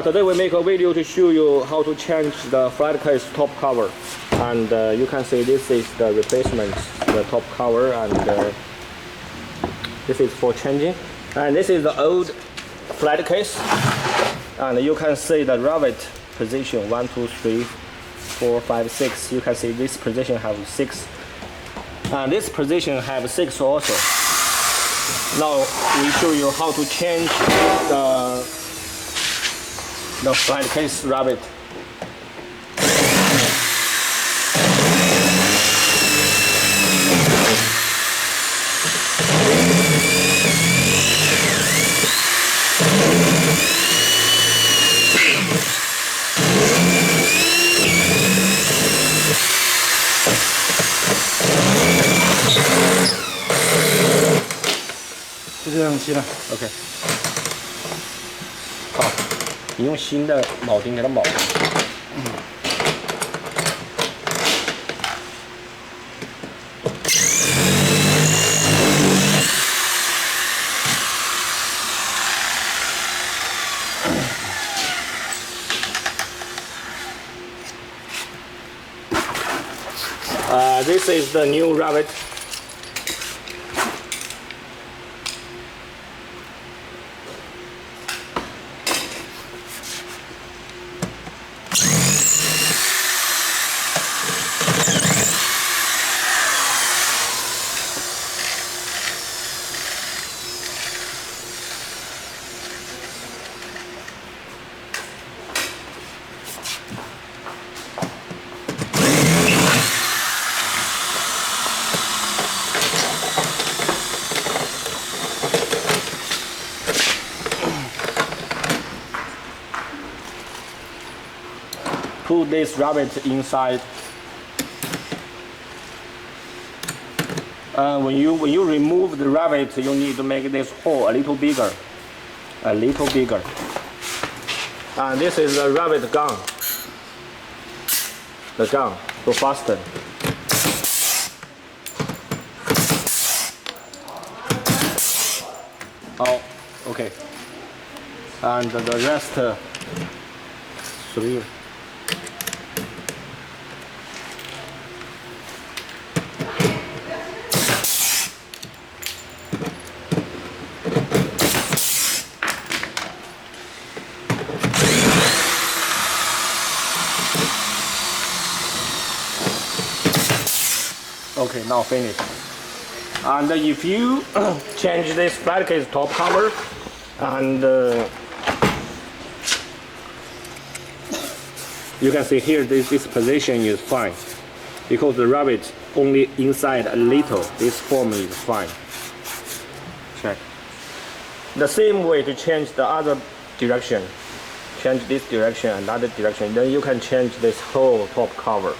Today we make a video to show you how to change the flight case top cover, and you can see this is the replacement, the top cover, and this is for changing. And this is the old flight case, and you can see the rivet position 1, 2, 3, 4, 5, 6. You can see this position have 6, and this position have 6 also. Now we show you how to change the flight case rivet.就这样吸了 OK。好，你用新的铆钉给它铆。This is the new rivet. Put this rivet inside. When you remove the rivet, you need to make this hole a little bigger, And this is the rivet gun. The gun to fasten. Oh, okay. And the rest 3. Okay, now finished. And if you change this flight case top cover, and you can see here this position is fine because the rivet only inside a little. This form is fine. Check. The same way to change the other direction. Change this direction and other direction. Then you can change this whole top cover.